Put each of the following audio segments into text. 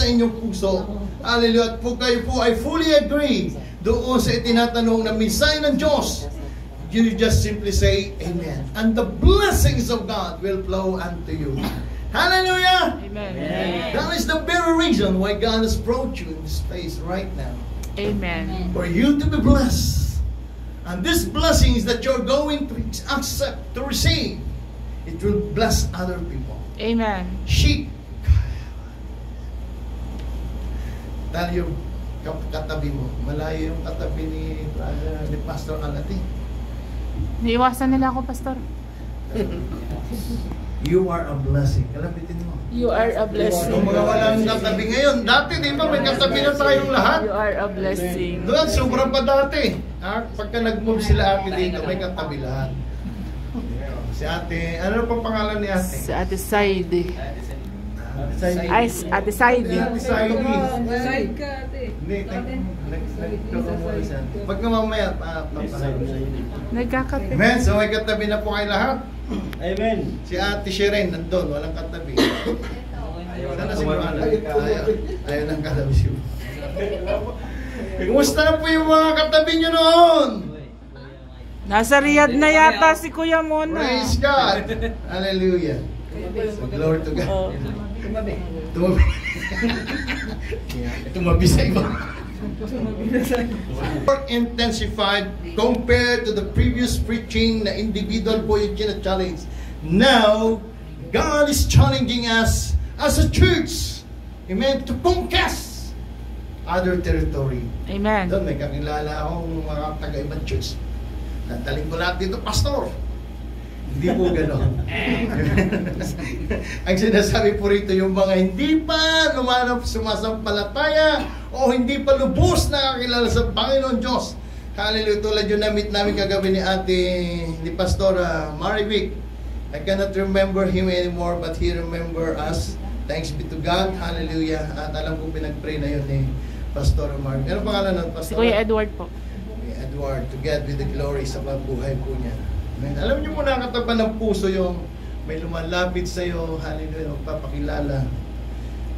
inyong puso. Hallelujah. At po kayo po ay fully agree doon sa itinatanong na mensahe ng Diyos. You just simply say, Amen. And the blessings of God will flow unto you. Hallelujah! Amen. That is the very reason why God has brought you in this place right now. Amen. For you to be blessed. And these blessings that you're going to accept, to receive, it will bless other people. Amen. Sheep. Dahil yung katabi mo, malayo yung katabi ni Pastor Alati. Niiwasan nila ako, Pastor. You are a blessing. Kalapitin mo. You are a blessing. Yung mga walang katabi ngayon, dati di ba may katabi na tayong lahat? You are a blessing. Doon, sobrang pa dati. Pagka nag-move sila ate dito, may katabi lahat. Si ate, ano pa pangalan ni ate? Si Ate Saidi. Ay, Ate Saidi. Ate Saidi. Side ka, ate. Hindi, pagka mamaya, Nagkakape. Amen, so may katabi na po kayo lahat. Amen. Si ate Shiren, nandun, walang katabi. Sana si Marana. Ayaw ng katabi siya. Kumusta na po yung mga katabi nyo noon? Nasa Riyadh na yata si Kuya Mona. Praise God. Hallelujah. So, glory to God. Oh. Tumabi. Tumabi sa iba. More intensified compared to the previous preaching na individual po yung challenge. Now, God is challenging us as a church, amen, to conquest other territory. Amen. Doon may kakilala akong mga taga-ibang church. Nataling ko lahat dito, Pastor. Hindi po gano'n. Ang sinasabi po rito, yung mga hindi pa sumasampalataya o hindi pa lubos nakakilala sa Panginoon Diyos. Hallelujah. Tulad yung na-meet namin kagabi ni Pastor Marivic. I cannot remember him anymore, but he remember us. Thanks be to God. Hallelujah. At alam ko pinag-pray na yun ni Pastor Marivic. Ano pangalan ng Pastor? Si Kuya Edward po. Edward, to God be the glory sa buhay po niya. Amen. Alam niyo po nakataban ng puso yung may lumalapit sa iyo, hallelujah, magpapakilala.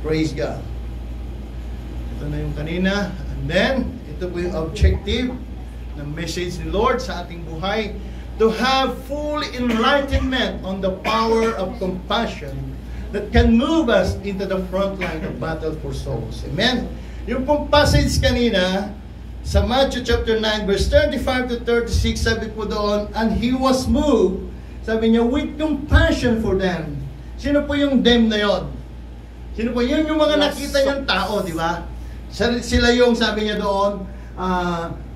Praise God. Ito na yung kanina. And then, ito po yung objective ng message ni Lord sa ating buhay. To have full enlightenment on the power of compassion that can move us into the front line of battle for souls. Amen. Yung pong passage kanina, sa Matthew chapter 9 verse 35 to 36, sabi po doon, and he was moved, sabi niya, with compassion for them. Sino po yung them na yon? Sino po? Yun yung mga nakita niyang tao, di ba? Sila yung, sabi niya doon,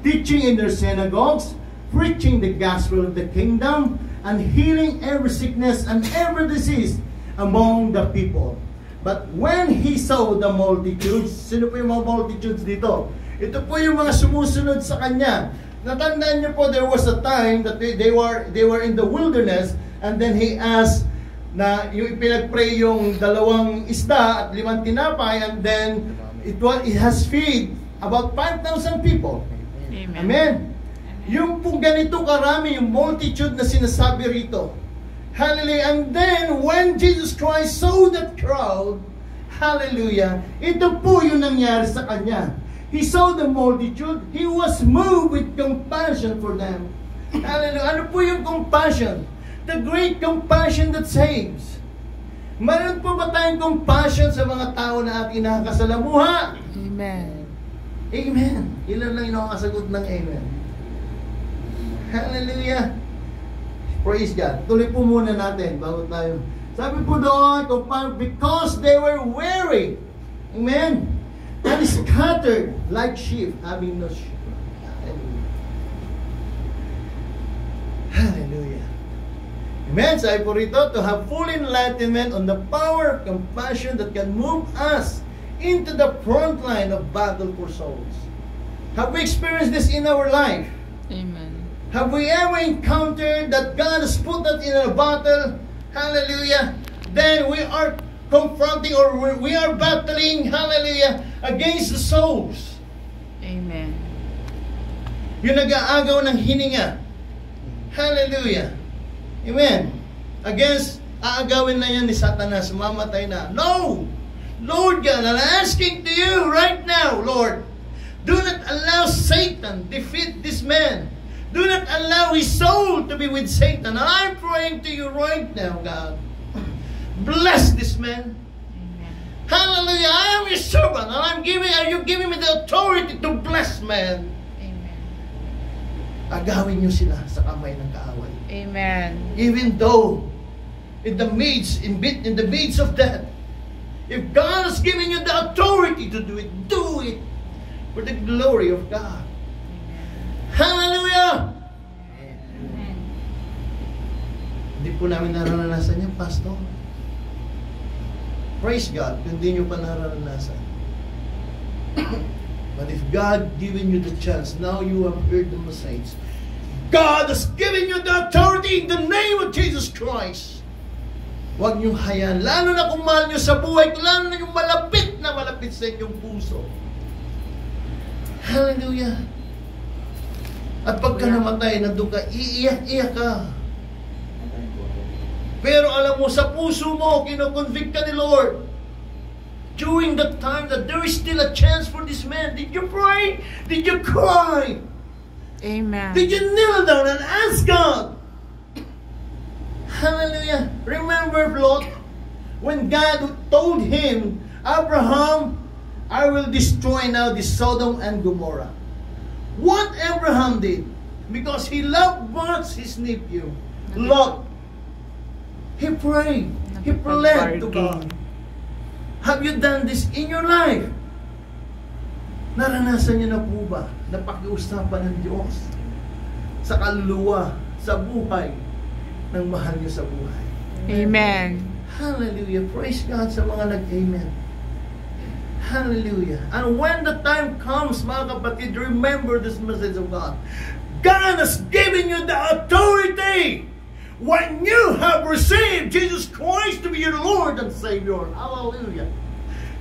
teaching in their synagogues, preaching the gospel of the kingdom, and healing every sickness and every disease among the people. But when he saw the multitudes, sino po yung mga multitudes dito? Ito po yung mga sumusunod sa kanya. Natandaan niyo po, there was a time that they were in the wilderness, and then he asked na yung ipinagpray yung 2 isda at 5 tinapay, and then it has feed about 5,000 people. Amen. Amen. Yung po ganito karami yung multitude na sinasabi rito. Hallelujah. And then when Jesus Christ saw that crowd, hallelujah, ito po yung nangyari sa kanya. He saw the multitude. He was moved with compassion for them. Hallelujah. Ano po yung compassion? The great compassion that saves. Mayroon po ba tayong compassion sa mga tao na ating nakakasalamuha? Amen. Amen. Ilan lang yung nakakasagot ng amen? Hallelujah. Praise God. Tuloy po muna natin bago tayo. Sabi po doon, because they were weary. Amen. And scattered like sheep, having no shepherd. Hallelujah. Hallelujah. Amen. Sabi po rito, to have full enlightenment on the power of compassion that can move us into the front line of battle for souls. Have we experienced this in our life? Amen. Have we ever encountered that God has put us in a battle? Hallelujah. Then we are confronting or we are battling, hallelujah, against the souls. Amen. Yung nag-aagaw ng hininga. Hallelujah. Amen. Against, aagawin na yan ni Satanas, mamatay na. No! Lord God, I'm asking to you right now, Lord, do not allow Satan defeat this man. Do not allow his soul to be with Satan. And I'm praying to you right now, God. Bless this man. Amen. Hallelujah. I am your servant. And you giving me the authority to bless man. Amen. Agawin niyo sila sa kamay ng kaaway. Amen. Even though in the midst of that, if God has given you the authority to do it for the glory of God. Hallelujah! Amen. Hindi po namin naranasan yan, Pastor. Praise God, kung hindi nyo pa naranasan. But if God given you the chance, now you have heard the message. God has given you the authority in the name of Jesus Christ. Huwag niyong hayaan, lalo na kung mahal niyo sa buhay, lalo na yung malapit sa inyong puso. Hallelujah. At pagka namatay, nandun ka, iiyak ka. Pero alam mo, sa puso mo, kinoconvict ka ni Lord. During that time that there is still a chance for this man. Did you pray? Did you cry? Amen. Did you kneel down and ask God? Hallelujah. Remember Lot? When God told him, Abraham, I will destroy now this Sodom and Gomorrah. What Abraham did, because he loved once his nephew, Lot, he prayed, he pled to God. Have you done this in your life? Naranasan niyo na po ba na pakiusapan ng Diyos sa kaluluwa, sa buhay ng mahal niyo sa buhay? Amen. Hallelujah. Praise God sa mga nag-amen. Hallelujah. And when the time comes, mga kapatid, remember this message of God. God has given you the authority when you have received Jesus Christ to be your Lord and Savior. Hallelujah.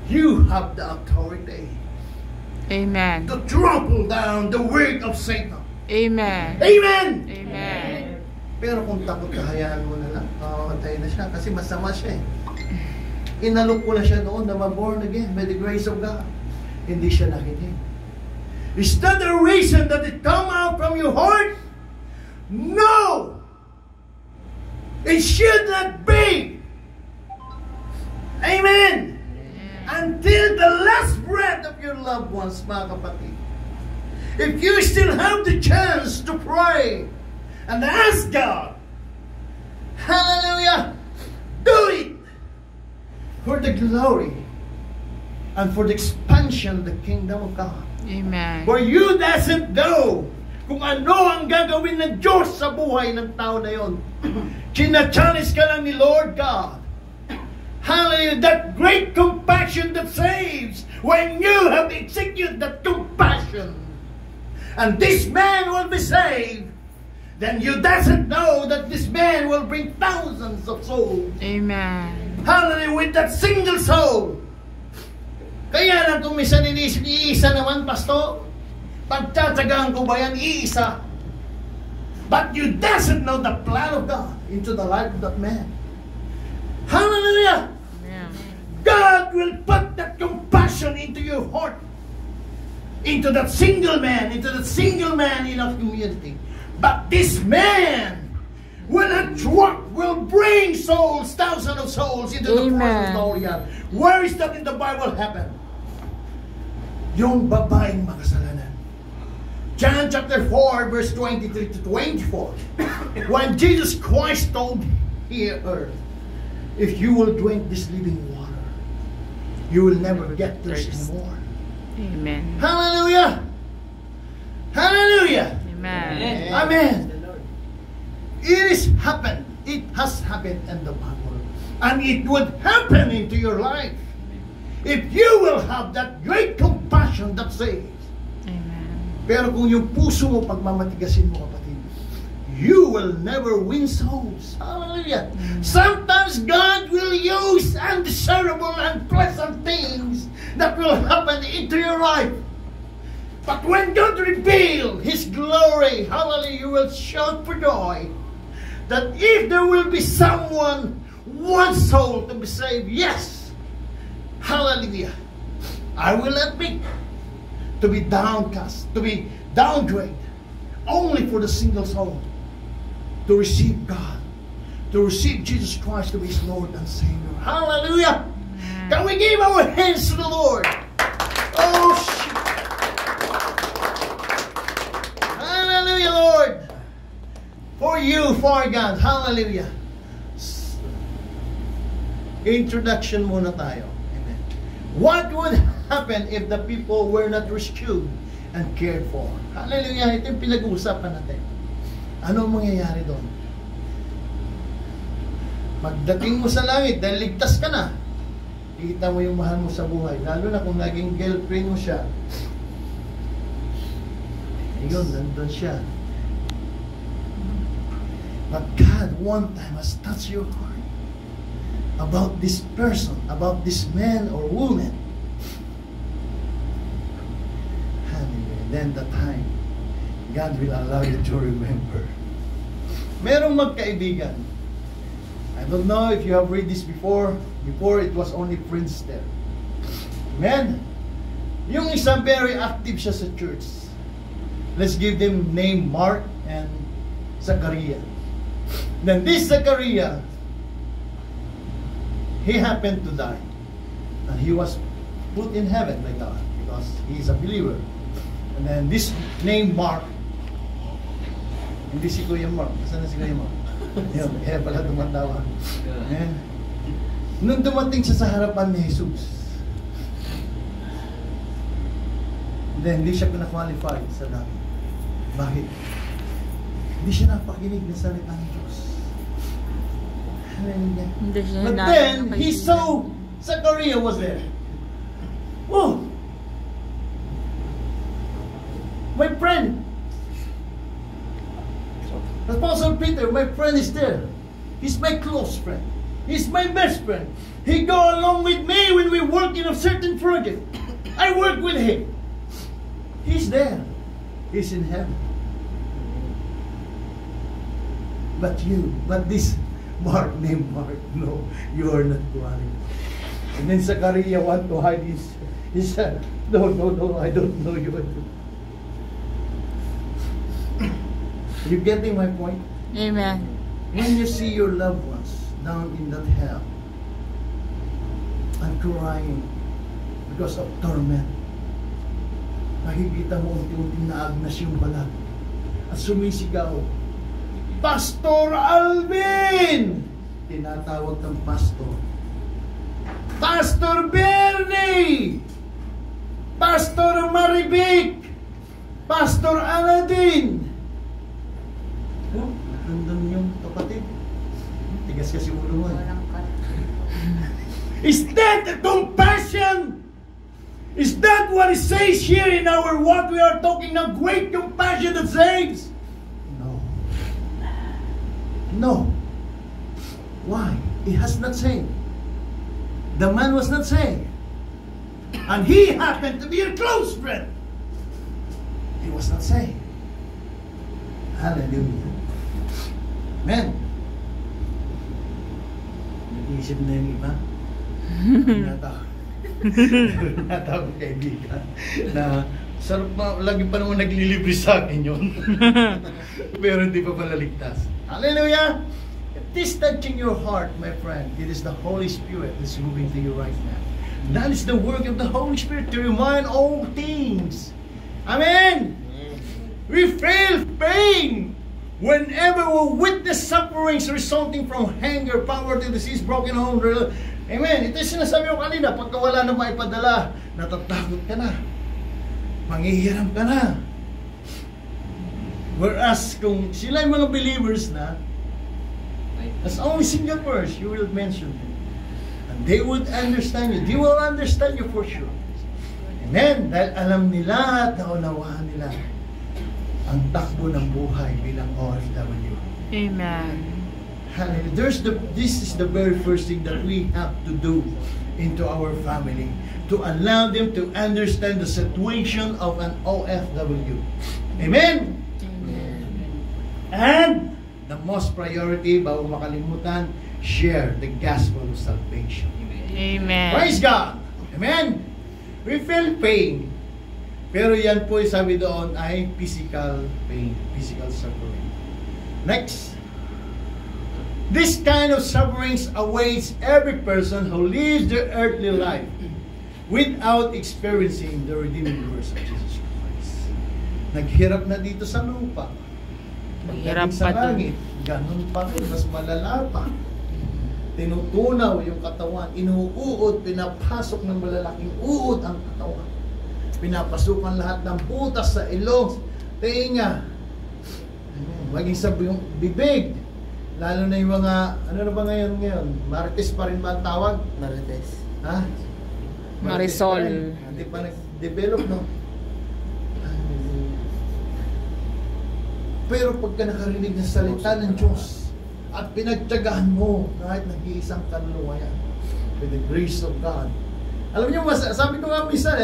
You have the authority Amen. to trample down the work of Satan. Amen. Amen. Amen. Pero kung takot ka, hayaan mo na lang. Mamamatay na siya kasi masama siya eh. Inalok ko na siya noon na ma-born again by the grace of God. Hindi siya nakinig. Is that the reason that it come out from your heart? No! It should not be. Amen! Until the last breath of your loved ones, mga kapatid. If you still have the chance to pray and ask God, hallelujah, do it for the glory and for the expansion of the kingdom of God. Amen. For you doesn't know kung ano ang gagawin ng Diyos sa buhay ng tao na yon. China-challenge ka lang ni Lord God. Hallelujah, that great compassion that saves when you have executed that compassion. And this man will be saved. Then you doesn't know that this man will bring thousands of souls. Amen. Hallelujah, with that single soul. Kaya lang kung minsan iisa naman, Pastor, pagtatsagaan ko ba yan, iisa. But you doesn't know the plan of God into the life of that man. Hallelujah! Amen. God will put that compassion into your heart. Into that single man in our community. But this man will bring souls, thousands of souls into the presence of the Lord. Where is that in the Bible happen? Yung babaeng makasalanan. John chapter 4 verse 23 to 24. When Jesus Christ told here earth, if you will drink this living water, you will never get thirsty anymore. Amen. Hallelujah! Hallelujah! Amen. Amen. It has happened in the Bible. And it would happen into your life. If you will have that great compassion that saves. Amen. Pero kung yung puso mo pagmamatigasin mo, kapatid, you will never win souls. Hallelujah. Sometimes God will use undesirable and pleasant things that will happen into your life. But when God reveals His glory, hallelujah, you will shout for joy. That if there will be someone, one soul to be saved, yes, Hallelujah. I will admit to be downcast, to be downgraded, only for the single soul to receive God, to receive Jesus Christ to be His Lord and Savior. Hallelujah. Can we give our hands to the Lord? Oh, shit. Hallelujah, Lord. For you, for God. Hallelujah. Introduction muna tayo. Amen. What would happen if the people were not rescued and cared for? Hallelujah. Ito yung pinag-uusapan natin. Ano ang mangyayari doon? Magdating mo sa langit dahil ligtas ka na, kita mo yung mahal mo sa buhay. Lalo na kung naging girlfriend mo siya. Ayun, nandun siya. But God one time has touched your heart about this person, about this man or woman. Hallelujah. Then the time, God will allow you to remember. Merong magkaibigan. I don't know if you have read this before. Before, it was only Friendster. Amen? Yung isa, very active siya sa church. Let's give them name Mark and Zachariah. Then this Zachariah, he happened to die. And he was put in heaven by God because he is a believer. And then this name Mark, hindi si Kuya Mark. Saan na si Kuya Mark? Yun, kaya pala tumatawa. Amen. Nung dumating siya sa harapan ni Jesus, then hindi siya pinakwalify sa langit. Bakit? Hindi siya napakinig ng salita ng Diyos. Hallelujah. But then, he saw Zachariah was there. Oh! My friend! Apostle Peter, my friend is there. He's my close friend. He's my best friend. He go along with me when we work in a certain project. I work with him. He's there. He's in heaven. But this Mark, named Mark, no, you are not qualified. And then Zachariah want to hide his head. No, I don't know you. You getting my point? Amen. When you see your loved ones down in that hell and crying because of torment, nakikita mo unti-unti naagnas yung balat at sumisigaw, Pastor Alvin! Tinatawag ng pastor. Pastor Bernie! Pastor Marivic! Pastor Aladin! Oh, nandun yung kapatid. Tigas kasi ulo mo. Is that the compassion? Is that what it says here in our what we are talking now? Great compassion that saves? No. Why? It has not saved. The man was not saved. And he happened to be a close friend. He was not saved. Hallelujah. Amen. Nag-iisip na yung iba. Natawag kaibigan na sarap pa, lagi pa naman naglilibre sa akin yun. Pero hindi pa pala ligtas. Hallelujah! If this touching your heart, my friend, it is the Holy Spirit that's moving to you right now. That is the work of the Holy Spirit to remind all things. Amen! We feel pain whenever we witness sufferings resulting from hunger, poverty, disease, broken home. Amen. Ito yung sinasabi ko kanina, pagka wala na maipadala, natatakot ka na. Manghihiram ka na. Whereas kung sila yung mga believers na, as only single verse, you will mention them. And they would understand you. They will understand you for sure. Amen. Dahil alam nila at naunawaan nila ang takbo ng buhay bilang OFW. Amen. Hallelujah. This is the very first thing that we have to do into our family, to allow them to understand the situation of an OFW. Amen? Amen. And the most priority, bago makalimutan, share the gospel of salvation. Amen. Praise God! Amen? We feel pain. Pero yan po, sabi doon, ay physical pain, physical suffering. Next. This kind of sufferings awaits every person who lives their earthly life without experiencing the redeeming works of Jesus Christ. Naghirap na dito sa lupa. Mahirap Pagdating sa pa dun. langit, ganun pa rin, mas malala pa. Tinutunaw yung katawan, inuuod, pinapasok ng malalaking uod ang katawan. Pinapasukan lahat ng butas sa ilong, tenga, maging sa yung bibig. Lalo na yung mga, ano na ba ngayon? Marites pa rin ba ang tawag? Marites. Ha? Marisol. Pa rin. Hindi pa nag-develop, no? Pero pagka nakarinig ng salita ng Diyos at pinagtyagaan mo kahit nag-iisang kaluluwa yan, with the grace of God. Alam niyo, sabi ko nga minsan,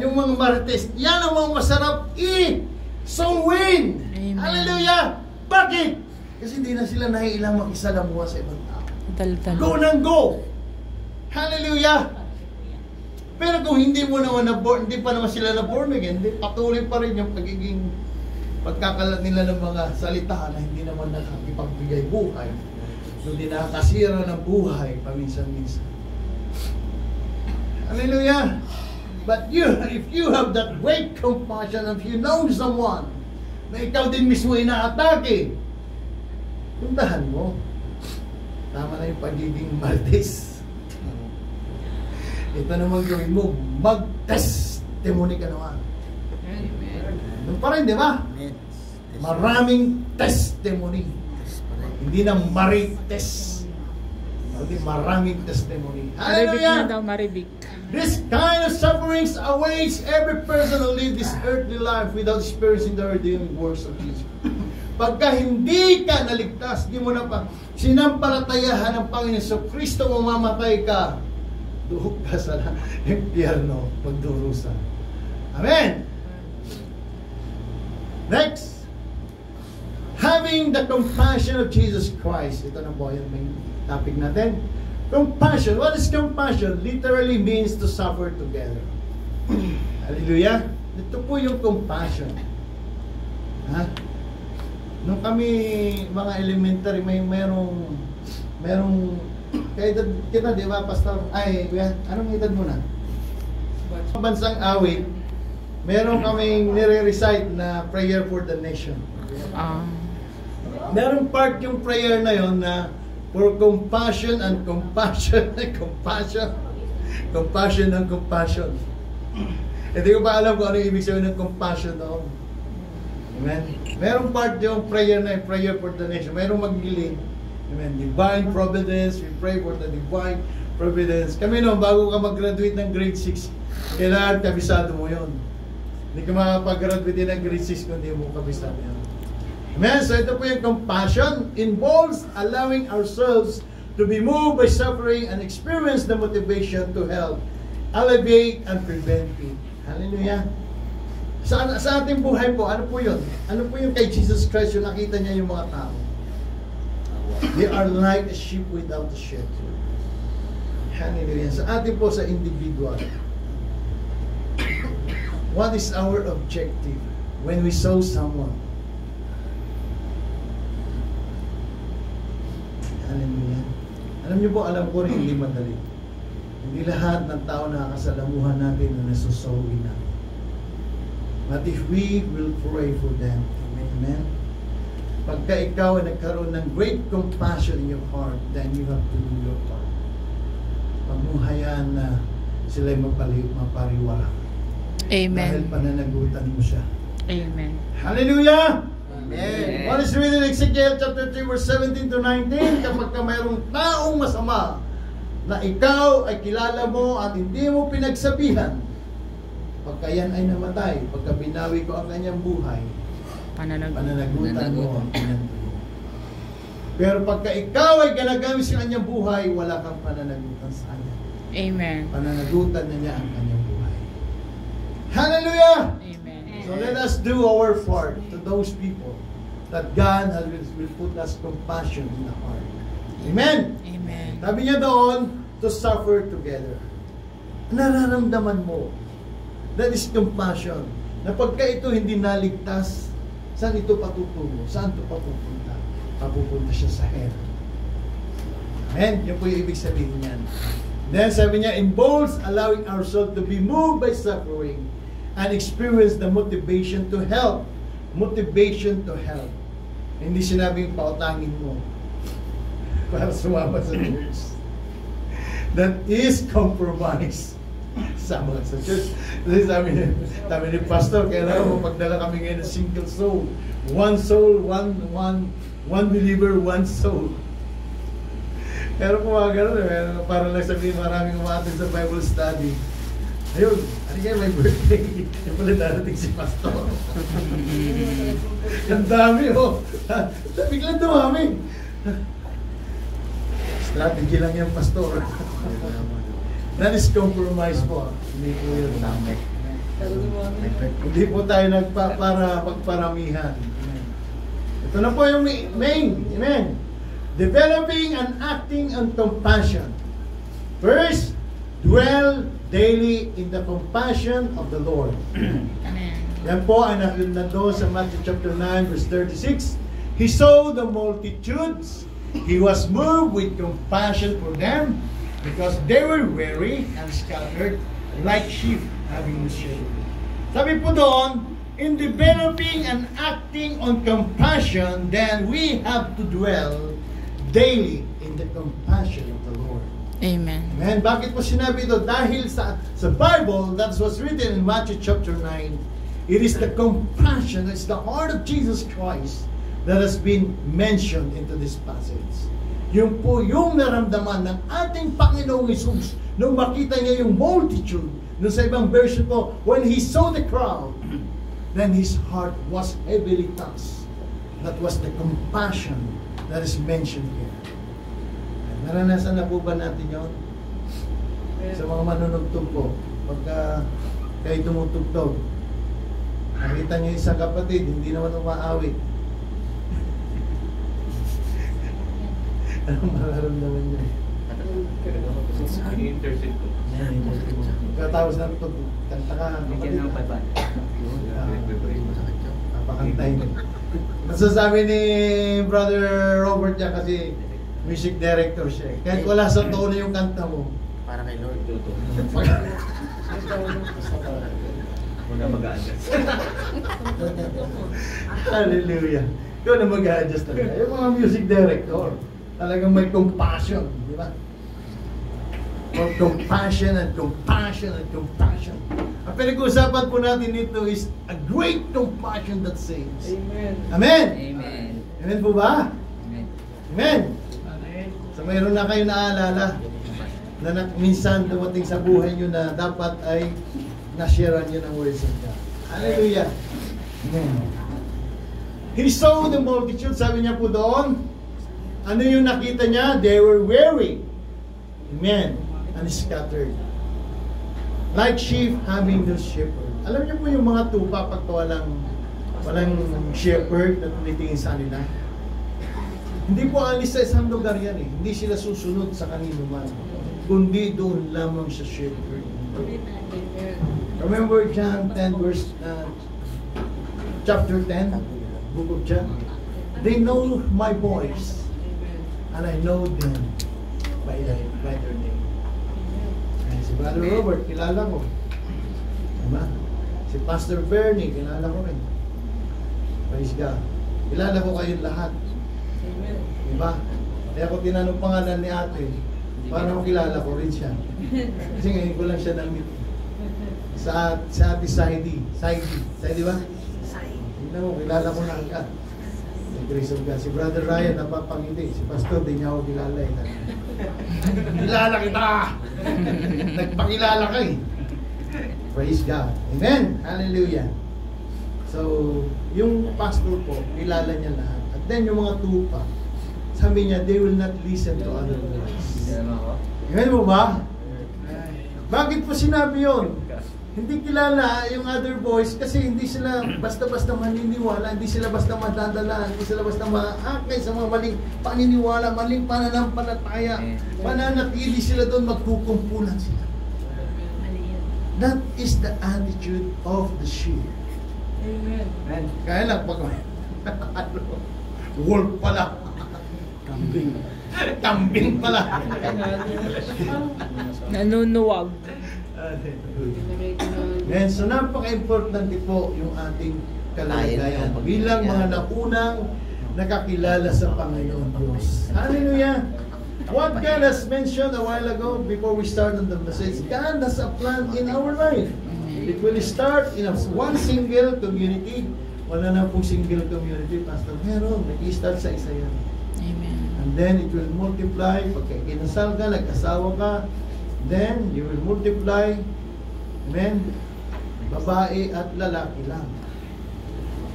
yung mga marites, yan ang mga masarap i-sowin. Amen. Hallelujah! Bakit? Kasi hindi na sila naiilang makisalamuha sa ibang tao. Dal-dal. Go nang go! Hallelujah! Pero kung hindi mo naman hindi pa naman sila na born again, patuloy pa rin yung pagiging pagkakalat nila ng mga salita na hindi naman nakakipagbigay buhay. Hindi nakakasira ng buhay paminsan-minsan. Hallelujah! But if you have that great compassion, if you know someone na ikaw din mismo inaatake, puntahan mo. Tama na yung pagiging maltes. Ito naman gawin mo, mag-testimony ka naman. Doon pa rin, di ba? Maraming testimony. Hindi na marites. Hindi maraming testimony. Maribik na Hallelujah! daw, maribik. This kind of sufferings awaits every person who lives this earthly life without experiencing the redeeming works of Jesus. Pagka hindi ka naligtas, hindi mo na pa sinampalatayahan ng Panginoon sa Kristo, mamamatay ka, duhog ka sa impyerno, pagdurusa. Amen! Next, having the compassion of Jesus Christ. Ito na po yung main topic natin. Compassion. What is compassion? Literally means to suffer together. Hallelujah. Ito po yung compassion. Ha? Nung kami mga elementary, merong kaya kita, di ba, Pastor? Anong edad mo na? Bansang awit, meron kaming nire-recite na prayer for the nation. Merong part yung prayer na yon na for compassion and compassion and compassion. Compassion and compassion. Hindi ko pa alam kung ano ibig sabihin ng compassion doon. Amen. Merong part yung prayer na prayer for the nation. Merong maggiling. Amen. Divine providence. We pray for the divine providence. Kami no, bago ka mag-graduate ng grade 6, kailangan kabisado mo yun. Hindi ka makapag-graduate din ng grade 6 kung hindi mo kabisado yun. Amen. So ito po yung compassion involves allowing ourselves to be moved by suffering and experience the motivation to help, alleviate, and prevent it. Hallelujah. Sa ating buhay po, ano po yun? Ano po yung kay Jesus Christ yung nakita niya yung mga tao? They are like a sheep without a shepherd. Hallelujah. Sa atin po, sa individual, what is our objective when we saw someone? Hallelujah. Alam niyo po, alam ko rin hindi madali. Hindi lahat ng tao na kasalamuhan natin na nasusawin natin. But if we will pray for them, amen? Pagka ikaw ay nagkaroon ng great compassion in your heart, then you have to do your part. Pagmuhayan na sila'y mapariwara. Amen. Dahil pananagutan mo siya. Amen. Hallelujah! Amen. What is written in Ezekiel chapter 3 verse 17 to 19? Kapag ka mayroong taong masama na ikaw ay kilala mo at hindi mo pinagsabihan, pagka yan ay namatay, pagka binawi ko ang kanyang buhay, pananagutan mo ang kanyang buhay. Pero pagka ikaw ay ginagamit sa kanyang buhay, wala kang pananagutan sa kanya. Amen. Pananagutan na niya ang kanyang buhay. Hallelujah! Amen. So let us do our part to those people that God will put us compassion in the heart. Amen! Amen. Sabi niya doon, to suffer together. Nararamdaman mo, that is compassion, na pagka ito hindi naligtas, saan ito patutungo? Saan ito papupunta? Papupunta siya sa hell. Amen? Yan po yung ibig sabihin niyan. Then sabi niya, involves allowing ourselves to be moved by suffering and experience the motivation to help. Motivation to help. Hindi sinabing pautangin mo para sumama sa church. That is compromise. Sama sa church. Sabi ni Pastor, kaya mo pagdala kami ngayon ng single soul. One believer, one soul. Pero kung mga gano'n, para lang sabihin maraming umatid sa Bible study. Ayun, ano kayo may birthday? Yung pala darating si Pastor. Ang dami, oh. Biglang dumami. Strategy lang yung Pastor. That is compromise po. Hindi po yun tama. Hindi po tayo para pagparamihan. Ito na po yung main. Amen. Developing and acting on compassion. First, dwell daily in the compassion of the Lord. Yan po ay nandoon sa Matthew chapter 9 verse 36. He saw the multitudes. He was moved with compassion for them because they were weary and scattered like sheep having no shepherd. Sabi po doon, in developing and acting on compassion, then we have to dwell daily in the compassion of the Lord. Amen. Amen. Bakit po sinabi ito? Dahil sa Bible, that's what's written in Matthew chapter 9. It is the compassion, it's the heart of Jesus Christ that has been mentioned into this passage. Yung po yung naramdaman ng ating Panginoong Hesus nung makita niya yung multitude. Nung sa ibang version po, when He saw the crowd, then His heart was heavily touched. That was the compassion that is mentioned here. Naranasan na po ba natin yun? Sa mga manunugtog po, pagka kayo tumutugtog, nakita niyo isang kapatid, hindi naman umaawit. Anong mararamdaman niyo? Ini-intercede ko. Katapos na ito, kanta ka, kapatid. Napakantay niyo. Nasasabi ni Brother Robert niya kasi music director siya. Kahit wala sa tono yung kanta mo. Para kay Lord. Muna mag-a-adjust. Hallelujah. Ikaw na mag-a-adjust talaga. Yung mga music director, talagang may compassion. Di ba? For compassion and compassion and compassion. Ang pinag-uusapan po natin dito is a great compassion that saves. Amen. Amen? Amen. Amen po ba? Amen. Amen? So mayroon na kayo naaalala na minsan dumating sa buhay nyo na dapat ay na-sharean nyo ng words of God. Hallelujah. Amen. He saw the multitude, sabi niya po doon, ano yung nakita niya? They were weary. Amen. And scattered. Like sheep having no shepherd. Alam niyo po yung mga tupa pagka walang shepherd na tumitingin sa kanila. Hindi po alis sa isang lugar yan eh. Hindi sila susunod sa kanino man. Kundi doon lamang sa shepherd. Remember John 10 verse chapter 10, book of John. They know my voice and I know them by their name. Ay, si Brother Robert, kilala ko. Diba? Si Pastor Bernie, kilala ko rin. Praise God. Kilala ko kayong lahat. Diba? Kaya ako tinanong pangalan ni ate, para makilala ko rin siya. Kasi ngayon ko lang siya na-meet. Sa ate Saidi. Saidi ba? Hindi mo, kilala ko na agad. Grace of God. Si Brother Ryan, napapangiti. Si Pastor, di niya ako kilala eh. Kilala kita! Nagpakilala ka eh. Praise God. Amen! Hallelujah! So, yung pastor po, kilala niya lahat. At then yung mga tupa, sabi niya, they will not listen to other voice. Amen mo ba? Bakit po sinabi yun? Hindi kilala yung other boys kasi hindi sila basta-basta maniniwala, hindi sila basta madadala, hindi sila basta maakay sa mga maling paniniwala, maling pananampalataya. Pananatili sila doon, magkukumpulan sila. That is the attitude of the sheep. Amen. Kaya lang pag wolf pala. Kambing. Kambing pala. Nanunuwag. And so napaka-importante po yung ating kalagayan bilang mga naunang nakakilala sa Panginoon Diyos. Hallelujah! What God has mentioned a while ago before we start on the message, God has a plan in our life. It will start in one single community. Wala na pong single community, Pastor. Meron, nag-start sa isa yan. Amen. And then it will multiply. Pagka kinasal ka, nag-asawa ka, then you will multiply. Amen. Babae at lalaki lang.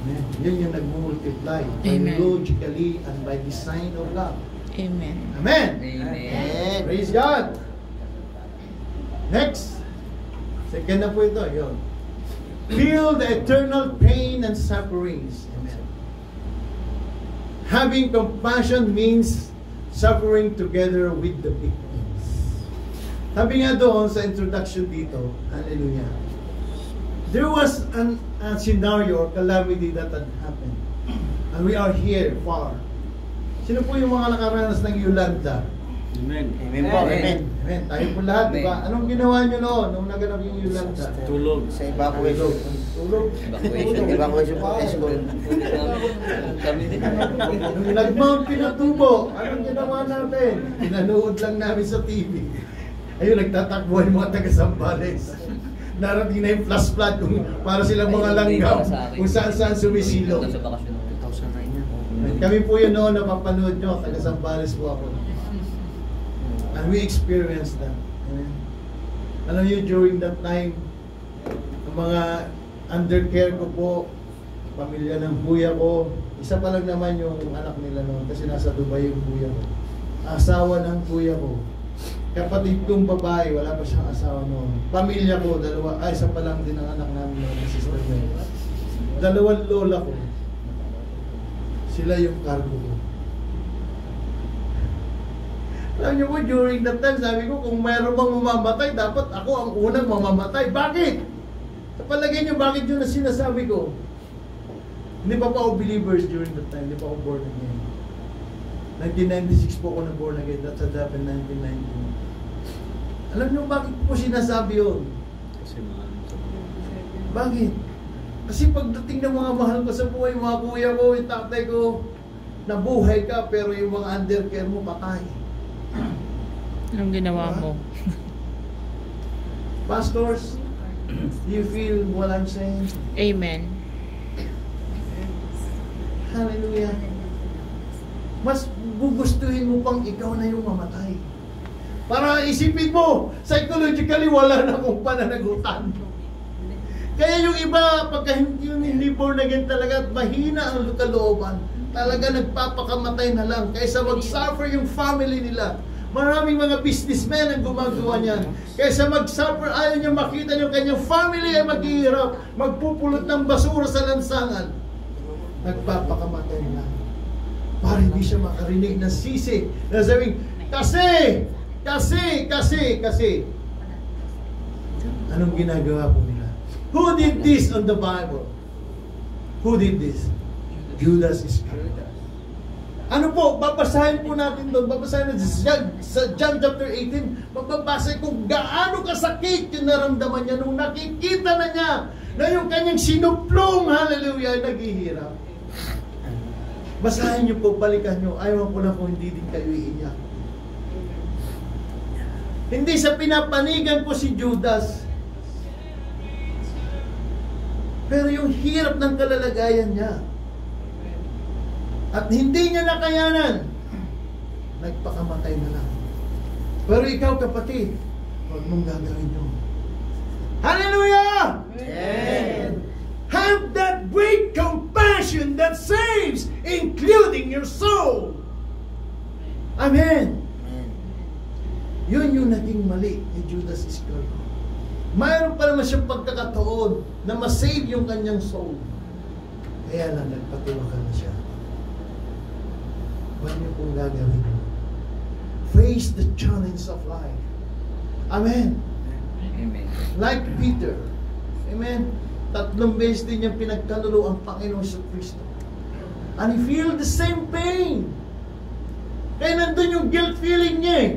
Amen. Yun yung nag-multiply. Amen. Biologically and by design of God. Amen. Amen. Amen. Praise God. Next. Second na po ito. Yun. Feel the eternal pain and sufferings. Amen. Having compassion means suffering together with the victims. Sabi nga doon sa introduction dito, hallelujah, there was a scenario or calamity that had happened. And we are here far. Sino po yung mga nakaranas ng Yolanda? Amen. Amen po. Amen. Amen. Tayo po lahat, di ba? Anong ginawa nyo noon nung naganap yung Yolanda? Tulog. Sa evacuation. Tulog. Evacuation po. Kami din. Nung nag-mount Pinatubo, anong ginawa natin? Pinanood lang namin sa TV. Ayun, nagtatakbo yung mga taga-Sambales. Narating na yung flash flood para silang mga langgam kung saan-saan sumisilo. Kami po yun noon, napapanood nyo, taga-Sambales po ako. And we experienced that. Amen. Alam niyo, during that time, ang mga undercare ko po, pamilya ng kuya ko, isa pa lang naman yung anak nila noon kasi nasa Dubai yung kuya ko. Asawa ng kuya ko. Kapatid kong babae, wala pa siyang asawa noon. Pamilya ko, dalawa, isa pa lang din ang anak namin noon, sister ko. Dalawang lola ko. Sila yung cargo ko. Alam niyo po, during that time, sabi ko, kung mayroon bang mamamatay, dapat ako ang unang mamamatay. Bakit? Sa palagay niyo, bakit yun na sinasabi ko? Hindi pa ako believers during that time. Hindi pa ako born again. 1996 po ako na-born again. That had happened 1990. Alam niyo bakit po sinasabi yun? Kasi mahal sa Bakit? Kasi pagdating ng mga mahal ko sa buhay, mga kuya ko, yung tatay ko, nabuhay ka, pero yung mga undercare mo, patay. Anong ginawa mo? Pastors, do you feel what I'm saying? Amen. Hallelujah. Mas gugustuhin mo pang ikaw na yung mamatay. Para isipin mo, psychologically wala na akong pananagutan. Kaya yung iba, pagka hindi born again talaga at mahina ang kalooban, talaga nagpapakamatay na lang kaysa mag-suffer yung family nila. Maraming mga businessmen ang gumagawa niyan. Kaysa mag-suffer, ayaw niya makita yung kanyang family ay maghihirap, magpupulot ng basura sa lansangan. Nagpapakamatay na lang. Para hindi siya makarinig na sisi. Na sabing, kasi. Anong ginagawa po nila? Who did this on the Bible? Who did this? Judas Iscariot. Ano po, babasahin po natin doon, babasahin natin sa John chapter 18, mababasa kung gaano kasakit yung naramdaman niya nung nakikita na niya na yung kanyang sinuplong, hallelujah, naghihirap. Basahin niyo po, balikan niyo, ayaw ko na kung hindi din kayo iiyak. Hindi sa pinapanigan po si Judas, pero yung hirap ng kalalagayan niya, at hindi niya nakayanan, nagpakamatay na lang. Pero ikaw kapatid, huwag mong gagawin yun. Hallelujah! Amen. Have that great compassion that saves, including your soul. Amen. Amen. Yun yung naging mali ni Judas Iscariot. mayroon pa naman siyang pagkakataon na masave yung kanyang soul. Kaya lang, nagpatiwakal na siya. Huwag niyo pong gagawin. Face the challenge of life. Amen. Amen. Like Peter. Amen. 3 beses din niyang pinagkalulu ang Panginoon sa Kristo. And he feel the same pain. Kaya nandun yung guilt feeling niya eh.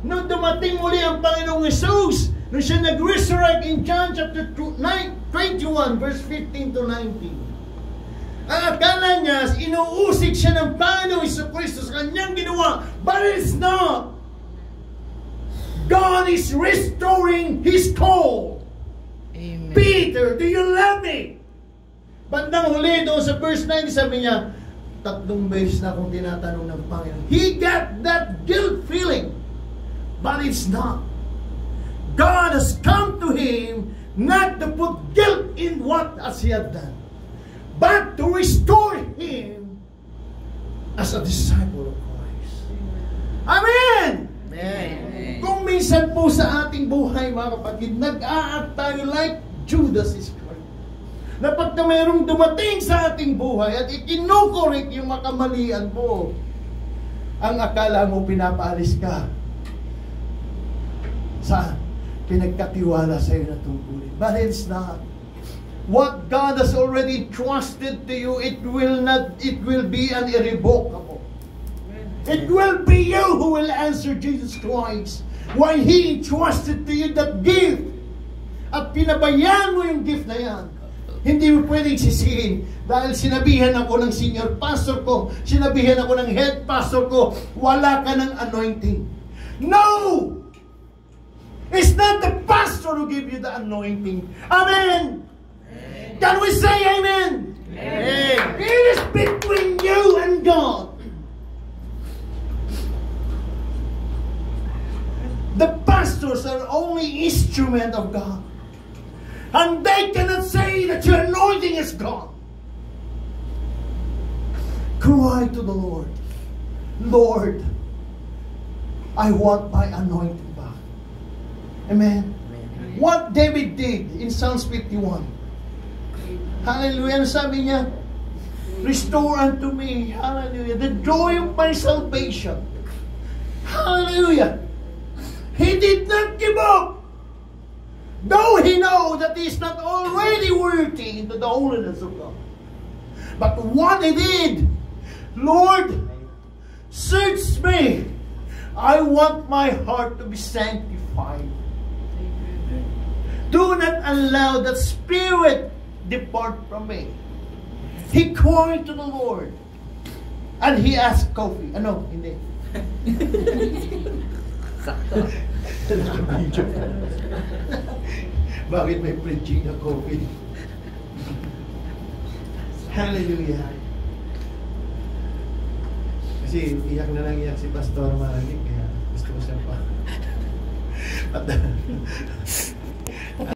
Nung dumating muli ang Panginoong Jesus, nung siya nag-resurrect in John chapter 21, verse 15 to 19. Ang akala niya, inuusig siya ng Panginoong Kristo sa kanyang ginawa. But it's not. God is restoring His call. Amen. Peter, do you love me? Bandang huli doon sa verse 9, sabi niya, 3 beses na akong tinatanong ng Panginoon. He got that guilt feeling. But it's not. God has come to him not to put guilt in what as he had done, but to restore him as a disciple of Christ. Amen! Amen. Kung minsan po sa ating buhay, mga kapatid, nag-a-act tayo like Judas Iscariot. Na pagka mayroong dumating sa ating buhay at ikinukorek yung makamalian mo, ang akala mo pinapaalis ka sa pinagkatiwala sa iyo na tungkulin. But it's not. What God has already trusted to you, it will be an irrevocable. It will be you who will answer Jesus Christ why He entrusted to you that gift. At pinabayaan mo yung gift na yan. Hindi mo pwedeng sisihin dahil sinabihan ako ng senior pastor ko, sinabihan ako ng head pastor ko, wala ka ng anointing. No! It's not the pastor who give you the anointing. Amen! Amen. Can we say amen? Amen. It is between you and God. The pastors are only instrument of God. And they cannot say that your anointing is gone. Cry to the Lord. Lord, I want my anointing back. Amen. Amen. What David did in Psalms 51. Hallelujah. Ano sabi niya? Restore unto me, hallelujah, the joy of my salvation. Hallelujah. He did not give up. Though he knows that he is not already working into the holiness of God. But what he did, Lord, search me. I want my heart to be sanctified. Do not allow that spirit depart from me. He cried to the Lord. And he asked Kofi. Ano? Hindi. Sakto. Bakit may preaching na Kofi? Hallelujah. Kasi iyak na lang iyak si Pastor Maragik. Kaya gusto ko siya pa.